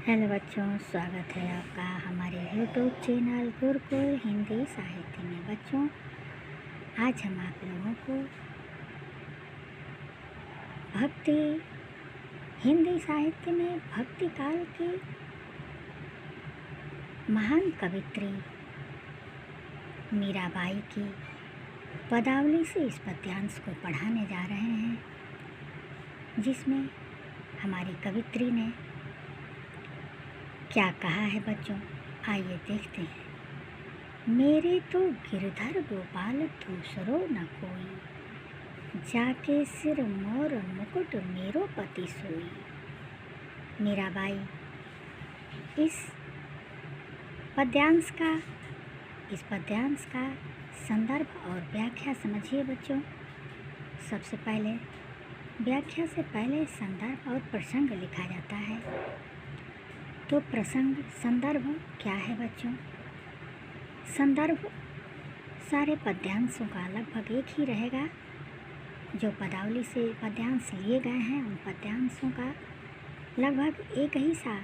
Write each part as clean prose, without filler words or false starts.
Hello बच्चों, स्वागत है आपका हमारे यूट्यूब चैनल गुरुकुल हिंदी साहित्य में। बच्चों, आज हम आप लोगों को भक्ति हिंदी साहित्य में भक्ति काल की महान कवित्री मीराबाई की पदावली से इस पद्यांश को पढ़ाने जा रहे हैं, जिसमें हमारी कवित्री ने क्या कहा है। बच्चों, आइए देखते हैं। मेरे तो गिरधर गोपाल दूसरो न कोई, जाके सिर मोर मुकुट मेरो पति सोई। मीराबाई इस पद्यांश का संदर्भ और व्याख्या समझिए। बच्चों, सबसे पहले व्याख्या से पहले संदर्भ और प्रसंग लिखा जाता है। तो संदर्भ क्या है बच्चों? संदर्भ सारे पद्यांशों का लगभग एक ही रहेगा। जो पदावली से पद्यांश लिए गए हैं, उन पद्यांशों का लगभग एक ही सा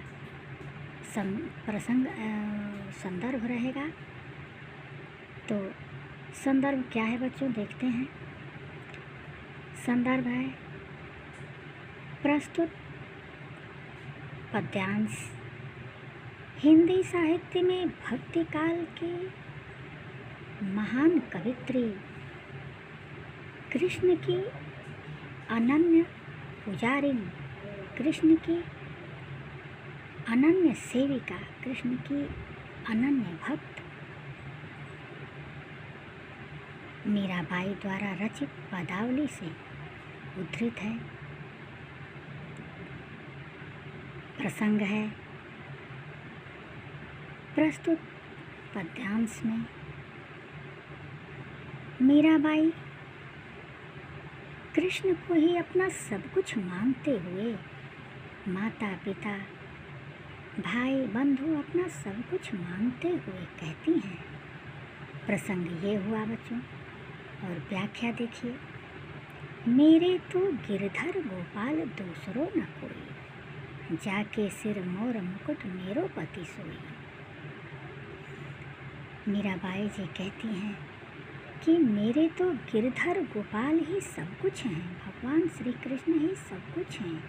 संदर्भ रहेगा। तो संदर्भ क्या है बच्चों, देखते हैं। संदर्भ है प्रस्तुत पद्यांश हिंदी साहित्य में भक्ति काल की महान कवित्री कृष्ण की अनन्य पुजारिन, कृष्ण की अनन्य सेविका, कृष्ण की अनन्य भक्त मीराबाई द्वारा रचित पदावली से उद्धृत है। प्रसंग है प्रस्तुत पद्यांश में मीराबाई कृष्ण को ही अपना सब कुछ मानते हुए माता पिता भाई बंधु अपना सब कुछ मानते हुए कहती हैं। प्रसंग ये हुआ बच्चों, और व्याख्या देखिए। मेरे तो गिरधर गोपाल दूसरो न कोई, जाके सिर मोर मुकुट मेरो पति सोई। मीराबाई जी कहती हैं कि मेरे तो गिरधर गोपाल ही सब कुछ हैं, भगवान श्री कृष्ण ही सब कुछ हैं,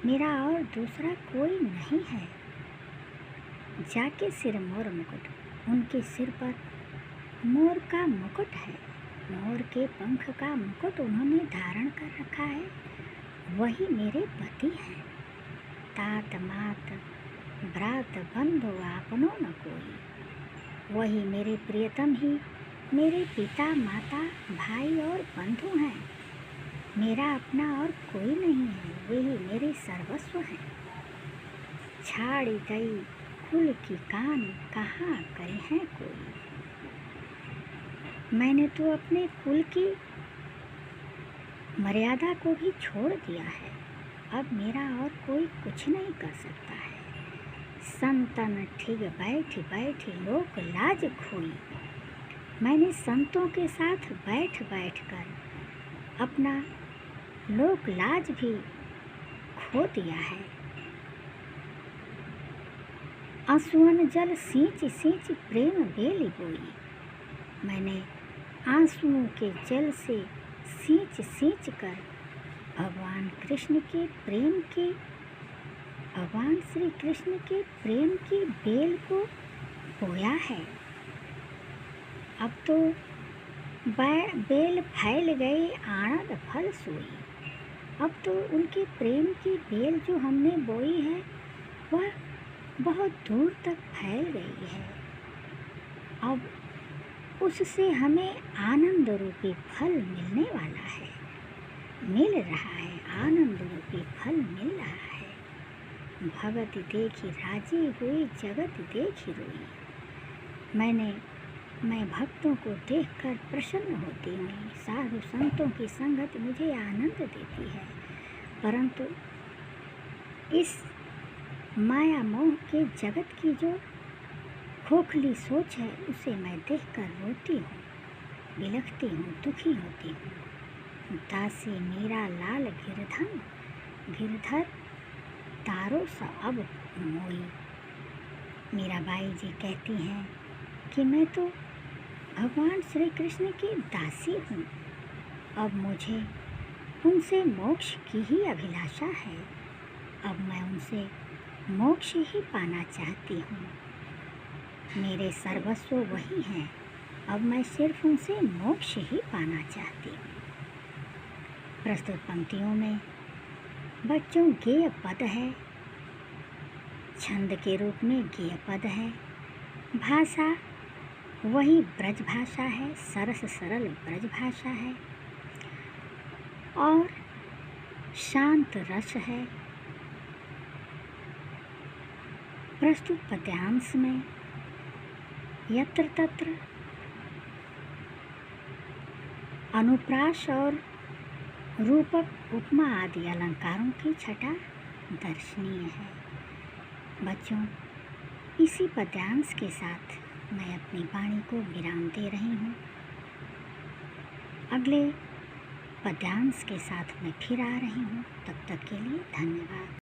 मेरा और दूसरा कोई नहीं है। जाके सिर मोर मुकुट, उनके सिर पर मोर का मुकुट है, मोर के पंख का मुकुट उन्होंने धारण कर रखा है, वही मेरे पति हैं। तात मात भ्रात बंधु आपनो न कोई, वही मेरे प्रियतम ही मेरे पिता माता भाई और बंधु हैं, मेरा अपना और कोई नहीं है, वही मेरे सर्वस्व हैं। छाड़ी गई कुल की कान कहाँ गए हैं कोई, मैंने तो अपने कुल की मर्यादा को भी छोड़ दिया है, अब मेरा और कोई कुछ नहीं कर सकता है। संतन ठीक बैठ बैठ लोक लाज खोई, मैंने संतों के साथ बैठ बैठ कर अपना लोक लाज भी खो दिया है। आंसुअन जल सींच सींच प्रेम बेली बोई, मैंने आंसुओं के जल से सींच सींच कर भगवान श्री कृष्ण के प्रेम की बेल को बोया है। अब तो बेल फैल गई आनंद फल सोई, अब तो उनके प्रेम की बेल जो हमने बोई है वह बहुत दूर तक फैल गई है। अब उससे हमें आनंद रूपी फल मिलने वाला है, मिल रहा है, आनंद रूपी फल मिल रहा है। भगत देखी राजी हुई जगत देखी रोई, मैं भक्तों को देखकर प्रसन्न होती हूँ, साधु संतों की संगत मुझे आनंद देती है, परंतु इस माया मोह के जगत की जो खोखली सोच है उसे मैं देखकर रोती हूँ, बिलखती हूँ, दुखी होती हूँ। दासी मीरा लाल गिरधर तारो सब मोई। मीराबाई जी कहती हैं कि मैं तो भगवान श्री कृष्ण की दासी हूँ। अब मुझे उनसे मोक्ष की ही अभिलाषा है। अब मैं उनसे मोक्ष ही पाना चाहती हूँ। मेरे सर्वस्व वही हैं। अब मैं सिर्फ उनसे मोक्ष ही पाना चाहती हूँ। प्रस्तुत पंक्तियों में बच्चों गेय पद है, छंद के रूप में गेय पद है। भाषा वही ब्रज भाषा है, सरस सरल ब्रज भाषा है और शांत रस है। प्रस्तुत पद्यांश में यत्र तत्र अनुप्रास और रूपक उपमा आदि अलंकारों की छटा दर्शनीय है। बच्चों, इसी पद्यांश के साथ मैं अपनी वाणी को विराम दे रही हूँ। अगले पद्यांश के साथ मैं फिर आ रही हूँ। तब तक के लिए धन्यवाद।